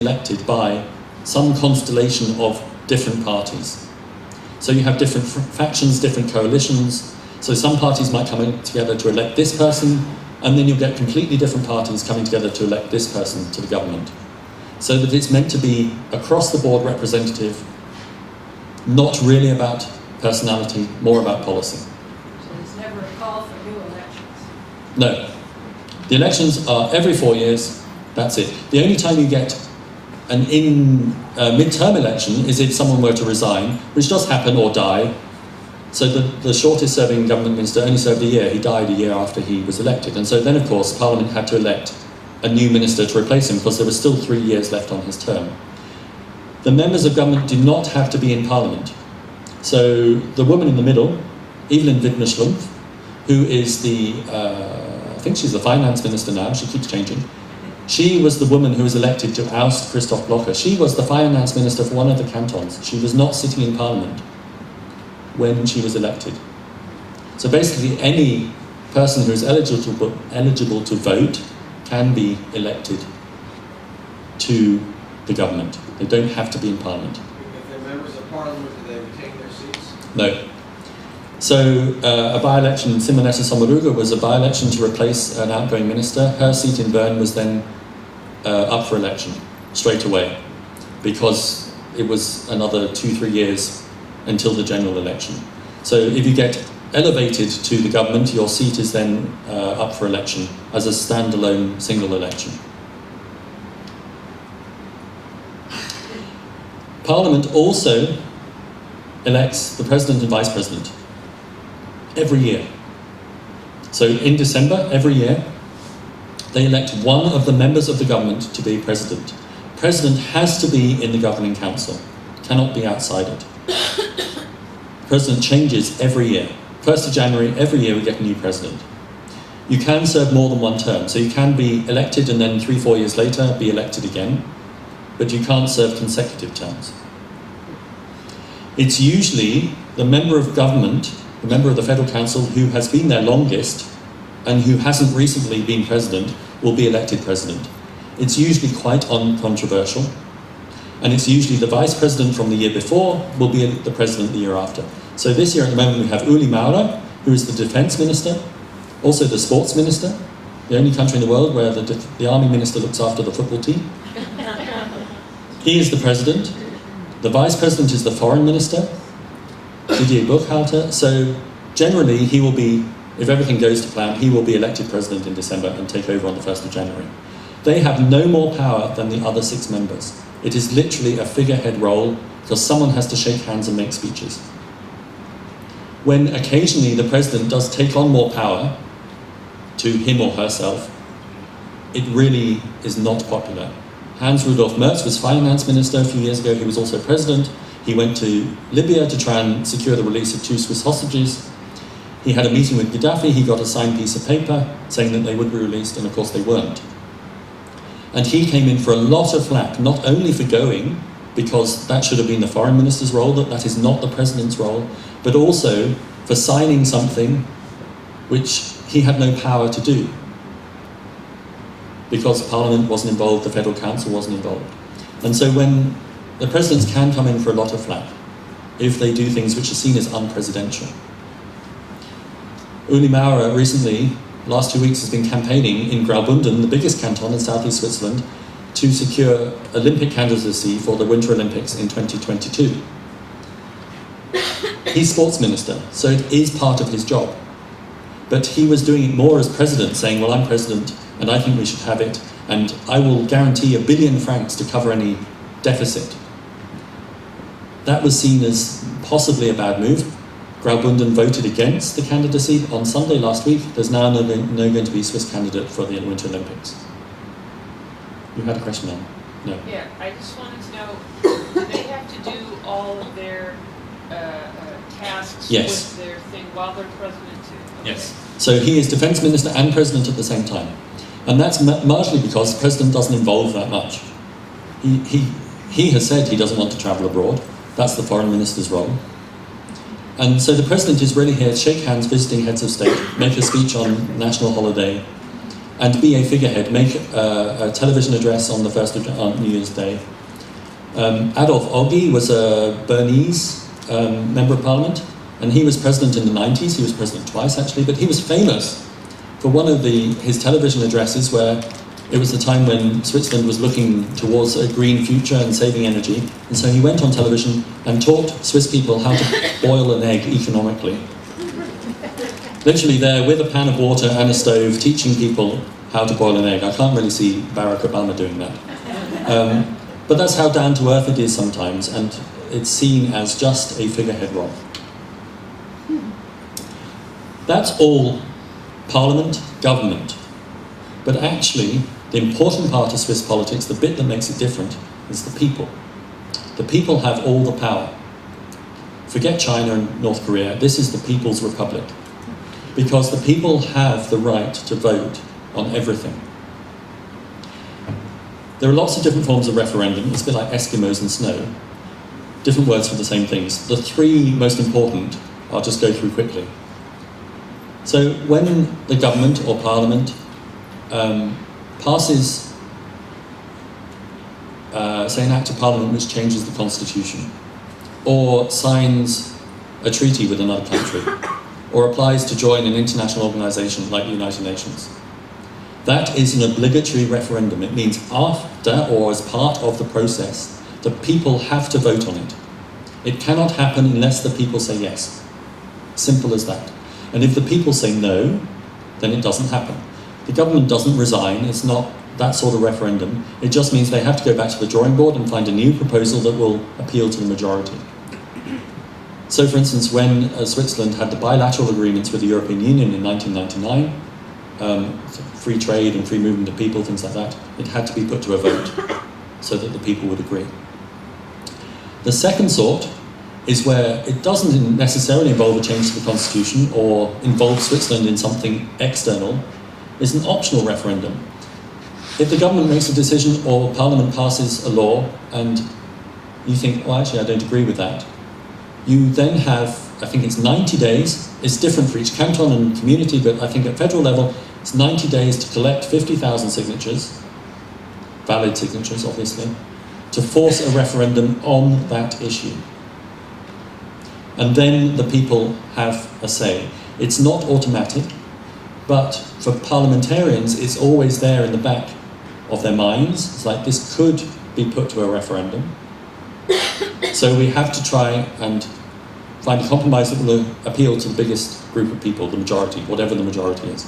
elected by some constellation of different parties. So you have different factions, different coalitions. So some parties might come together to elect this person, and then you'll get completely different parties coming together to elect this person to the government. So that it's meant to be across the board representative, not really about personality, more about policy. So there's never a call for new elections? No. The elections are every 4 years, that's it. The only time you get an mid-term election is if someone were to resign, which does happen, or die. So the shortest serving government minister only served a year. He died a year after he was elected. And so then, of course, Parliament had to elect a new minister to replace him because there was still 3 years left on his term. The members of government do not have to be in Parliament. So the woman in the middle, Evelyn Widmer-Schlumpf, who is I think she's the finance minister now, she keeps changing. She was the woman who was elected to oust Christoph Blocher. She was the finance minister for one of the cantons. She was not sitting in Parliament when she was elected. So basically any person who is eligible to vote can be elected to the government. They don't have to be in Parliament. If they're members of Parliament, do they retain their seats? No. So a by-election, Simonetta Sommaruga was a by-election to replace an outgoing minister. Her seat in Bern was then up for election straight away because it was another 2-3 years until the general election. So if you get elevated to the government, your seat is then up for election as a standalone single election. Parliament also elects the president and vice president every year. So in December, every year, they elect one of the members of the government to be president. President has to be in the governing council, cannot be outside it. President changes every year. 1st of January, every year we get a new president. You can serve more than one term, so you can be elected and then 3-4 years later be elected again, but you can't serve consecutive terms. It's usually the member of government, the member of the Federal Council who has been there longest and who hasn't recently been president will be elected president. It's usually quite uncontroversial, and it's usually the vice president from the year before will be the president the year after. So this year at the moment we have Uli Maurer, who is the defense minister, also the sports minister, the only country in the world where the army minister looks after the football team. He is the president. The vice president is the foreign minister, Didier Buchhalter. So generally he will be, if everything goes to plan, he will be elected president in December and take over on the 1st of January. They have no more power than the other 6 members. It is literally a figurehead role because someone has to shake hands and make speeches. When occasionally the president does take on more power to him or herself, it really is not popular. Hans Rudolf Merz was finance minister a few years ago. He was also president. He went to Libya to try and secure the release of 2 Swiss hostages. He had a meeting with Gaddafi. He got a signed piece of paper saying that they would be released, and of course they weren't. And he came in for a lot of flack, not only for going, because that should have been the foreign minister's role, that is not the president's role, but also for signing something which he had no power to do, because Parliament wasn't involved, the Federal Council wasn't involved. And so when the presidents can come in for a lot of flack, if they do things which are seen as unpresidential. Uli Maurer recently, last 2 weeks, has been campaigning in Graubünden, the biggest canton in southeast Switzerland, to secure Olympic candidacy for the Winter Olympics in 2022. He's sports minister, so it is part of his job. But he was doing it more as president, saying, well, I'm president, and I think we should have it, and I will guarantee 1 billion francs to cover any deficit. That was seen as possibly a bad move. Graubünden voted against the candidacy on Sunday last week. There's now no going to be Swiss candidate for the Winter Olympics. You had a question, Anne? No. Yeah, I just wanted to know, do they have to do all of their tasks Yes. with their thing while they're president too? Okay. Yes. So he is defense minister and president at the same time. And that's largely because the president doesn't involve that much. He has said he doesn't want to travel abroad. That's the foreign minister's role. And so the president is really here to shake hands, visiting heads of state, make a speech on national holiday, and be a figurehead, make a television address on the on New Year's Day. Adolf Oggi was a Bernese member of parliament, and he was president in the 90s. He was president twice, actually, but he was famous for one of his television addresses where it was the time when Switzerland was looking towards a green future and saving energy, and so he went on television and taught Swiss people how to boil an egg economically. Literally there with a pan of water and a stove, teaching people how to boil an egg. I can't really see Barack Obama doing that. But that's how down to earth it is sometimes, and it's seen as just a figurehead role. That's all parliament, government. But actually, the important part of Swiss politics, the bit that makes it different, is the people. The people have all the power. Forget China and North Korea, this is the People's Republic. Because the people have the right to vote on everything. There are lots of different forms of referendum. It's a bit like Eskimos and snow. Different words for the same things. The three most important I'll just go through quickly. So when the government or parliament passes, say, an act of parliament which changes the constitution, or signs a treaty with another country, or applies to join an international organisation like the United Nations, that is an obligatory referendum. It means after or as part of the process, the people have to vote on it. It cannot happen unless the people say yes. Simple as that. And if the people say no, then it doesn't happen. The government doesn't resign, it's not that sort of referendum. It just means they have to go back to the drawing board and find a new proposal that will appeal to the majority. So, for instance, when Switzerland had the bilateral agreements with the European Union in 1999, free trade and free movement of people, things like that, it had to be put to a vote so that the people would agree. The second sort is where it doesn't necessarily involve a change to the constitution or involve Switzerland in something external. It's an optional referendum. If the government makes a decision or Parliament passes a law and you think, oh, actually, I don't agree with that, you then have, I think it's 90 days. It's different for each canton and community, but I think at federal level, it's 90 days to collect 50,000 signatures, valid signatures, obviously, to force a referendum on that issue. And then the people have a say. It's not automatic, but for parliamentarians, it's always there in the back of their minds. It's like, this could be put to a referendum. So we have to try and find a compromise that will appeal to the biggest group of people, the majority, whatever the majority is.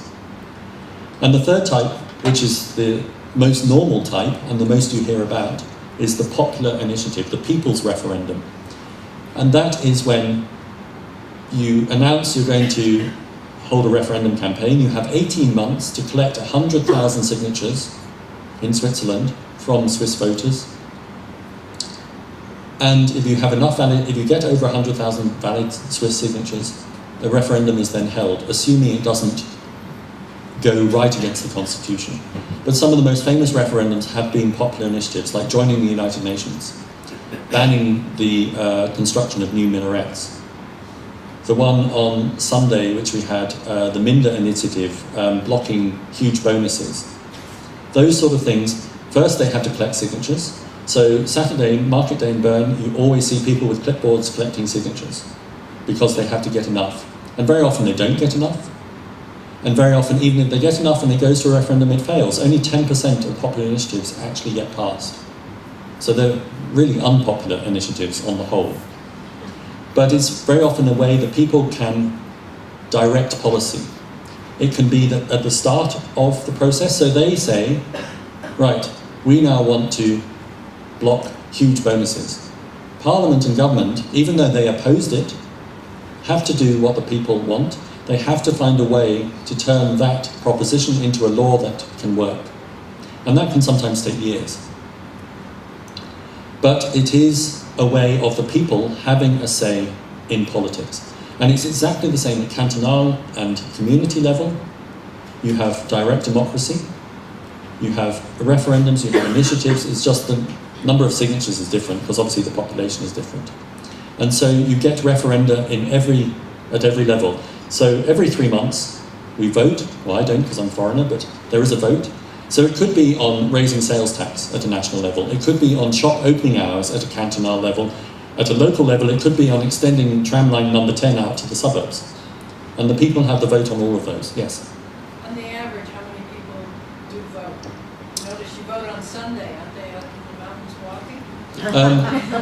And the third type, which is the most normal type and the most you hear about, is the popular initiative, the people's referendum. And that is when you announce you're going to hold a referendum campaign. You have 18 months to collect 100,000 signatures in Switzerland from Swiss voters. And if you have enough if you get over 100,000 valid Swiss signatures, the referendum is then held, assuming it doesn't go right against the constitution. But some of the most famous referendums have been popular initiatives, like joining the United Nations, banning the construction of new minarets. The one on Sunday, which we had, the Minder initiative, blocking huge bonuses. Those sort of things, first they had to collect signatures. So Saturday, market day in Bern, you always see people with clipboards collecting signatures because they have to get enough. And very often they don't get enough. And very often, even if they get enough and it goes to a referendum, it fails. Only 10% of popular initiatives actually get passed. So they're really unpopular initiatives on the whole. But it's very often a way that people can direct policy. It can be that at the start of the process, so they say, right, we now want to block huge bonuses. Parliament and government, even though they opposed it, have to do what the people want. They have to find a way to turn that proposition into a law that can work. And that can sometimes take years. But it is a way of the people having a say in politics. And it's exactly the same at cantonal and community level. You have direct democracy, you have referendums, you have initiatives. It's just the number of signatures is different because obviously the population is different. And so you get referenda at every level. So every 3 months, We vote. Well, I don't because I'm a foreigner, but there is a vote. So it could be on raising sales tax at a national level. It could be on shop opening hours at a cantonal level. At a local level, it could be on extending tramline number 10 out to the suburbs. And the people have the vote on all of those, yes. On the average, how many people do vote? Notice you vote on Sunday, aren't they out in the mountains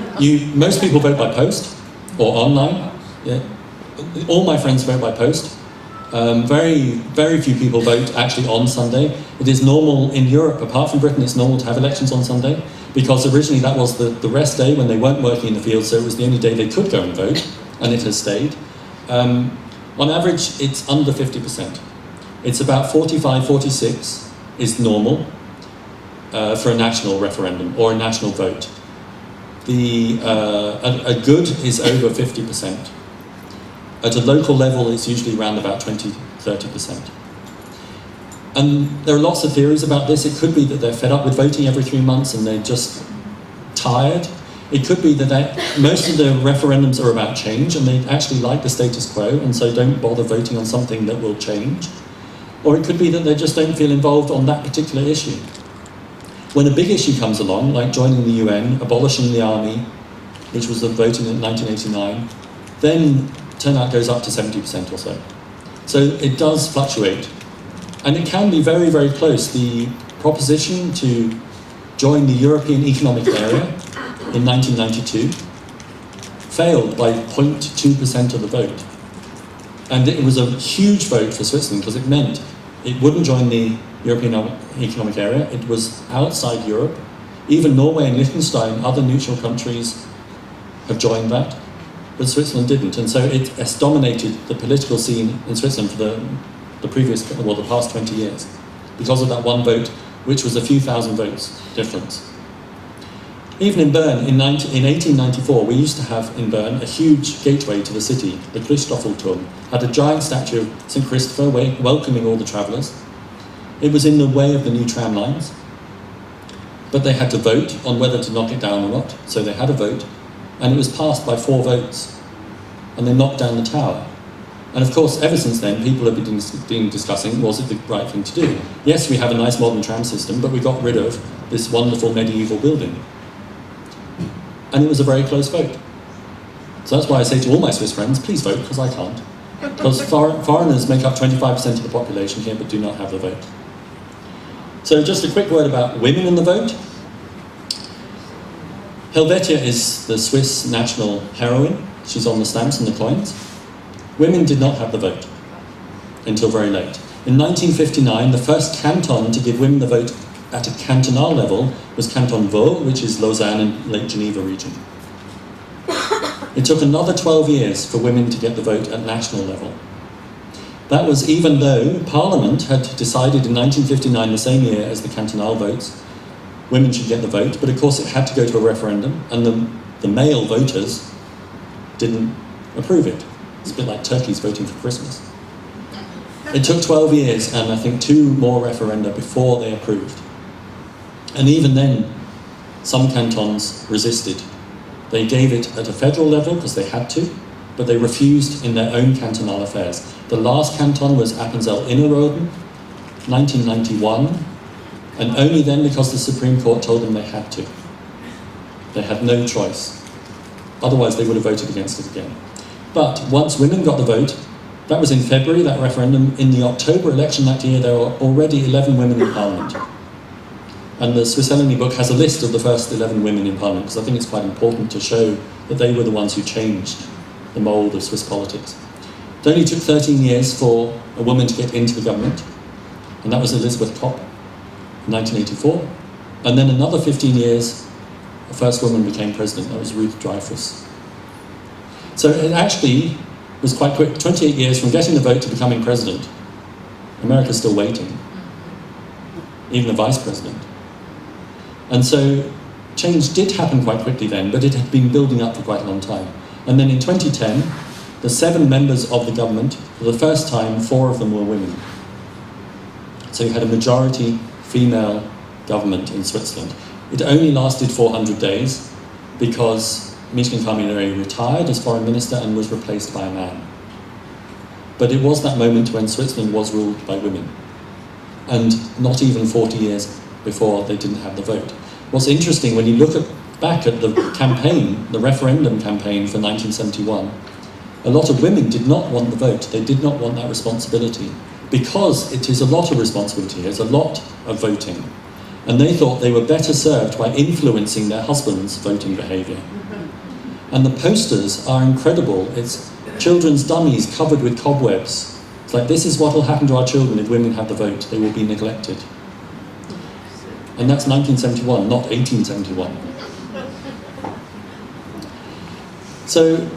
walking? Most people vote by post or online. Yeah. All my friends vote by post. Very few people vote actually on Sunday. It is normal in Europe, apart from Britain, it's normal to have elections on Sunday, because originally that was the rest day when they weren't working in the field, so it was the only day they could go and vote, and it has stayed. On average, it's under 50%. It's about 45, 46 is normal for a national referendum or a national vote. A good is over 50%. At a local level, it's usually around about 20, 30%. And there are lots of theories about this. It could be that they're fed up with voting every 3 months and they're just tired. It could be that most of the referendums are about change and they actually like the status quo and so don't bother voting on something that will change. Or it could be that they just don't feel involved on that particular issue. When a big issue comes along, like joining the UN, abolishing the army, which was the voting in 1989, then turnout goes up to 70% or so. So it does fluctuate. And it can be very, very close. The proposition to join the European Economic Area in 1992 failed by 0.2% of the vote. And it was a huge vote for Switzerland because it meant it wouldn't join the European Economic Area. It was outside Europe. Even Norway and Liechtenstein, other neutral countries, have joined that. But Switzerland didn't, and so it has dominated the political scene in Switzerland for the past 20 years, because of that one vote, which was a few thousand votes difference. Even in Bern, in 1894, we used to have in Bern a huge gateway to the city, the Christoffelturm, had a giant statue of St. Christopher welcoming all the travellers. It was in the way of the new tram lines, but they had to vote on whether to knock it down or not, so they had a vote. And it was passed by 4 votes, and they knocked down the tower. And of course, ever since then, people have been discussing, was it the right thing to do? Yes, we have a nice modern tram system, but we got rid of this wonderful medieval building. And it was a very close vote. So that's why I say to all my Swiss friends, please vote, because I can't. Because foreigners make up 25% of the population here, but do not have the vote. So just a quick word about women in the vote. Helvetia is the Swiss national heroine. She's on the stamps and the coins. Women did not have the vote until very late. In 1959, the first canton to give women the vote at a cantonal level was Canton Vaud, which is Lausanne and Lake Geneva region. It took another 12 years for women to get the vote at national level. That was even though Parliament had decided in 1959, the same year as the cantonal votes, women should get the vote, but of course it had to go to a referendum, and the male voters didn't approve it. It's a bit like turkeys voting for Christmas. It took 12 years, and I think 2 more referenda before they approved. And even then, some cantons resisted. They gave it at a federal level because they had to, but they refused in their own cantonal affairs. The last canton was Appenzell-Innerrhoden, 1991, and only then because the Supreme Court told them they had to. They had no choice. Otherwise, they would have voted against it again. But once women got the vote, that was in February, that referendum. In the October election that year, there were already 11 women in Parliament. And the Swiss Helene book has a list of the first 11 women in Parliament, because I think it's quite important to show that they were the ones who changed the mould of Swiss politics. It only took 13 years for a woman to get into the government, and that was Elizabeth Kopp. 1984, and then another 15 years, the first woman became president. That was Ruth Dreyfus. So it actually was quite quick. 28 years from getting the vote to becoming president. America's still waiting, even the vice president. And so change did happen quite quickly then, but it had been building up for quite a long time. And then in 2010, the 7 members of the government, for the first time, 4 of them were women. So you had a majority female government in Switzerland. It only lasted 400 days because Michel Kaminer retired as foreign minister and was replaced by a man. But it was that moment when Switzerland was ruled by women. And not even 40 years before they didn't have the vote. What's interesting, when you look back at the campaign, the referendum campaign for 1971, a lot of women did not want the vote. They did not want that responsibility. Because it is a lot of responsibility, there's a lot of voting. And they thought they were better served by influencing their husband's voting behaviour. And the posters are incredible. It's children's dummies covered with cobwebs. It's like, this is what will happen to our children if women have the vote. They will be neglected. And that's 1971, not 1871. So,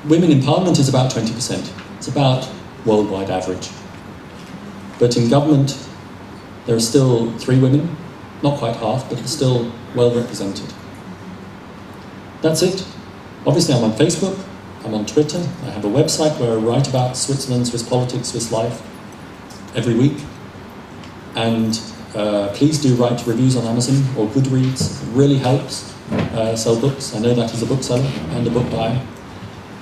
women in parliament is about 20%. It's about worldwide average. But in government, there are still 3 women, not quite half, but still well represented. That's it. Obviously, I'm on Facebook, I'm on Twitter, I have a website where I write about Switzerland, Swiss politics, Swiss life every week. And please do write reviews on Amazon or Goodreads. It really helps sell books. I know that as a bookseller and a book buyer.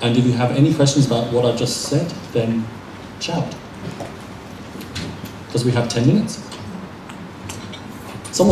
And if you have any questions about what I've just said, then shout. Because we have 10 minutes.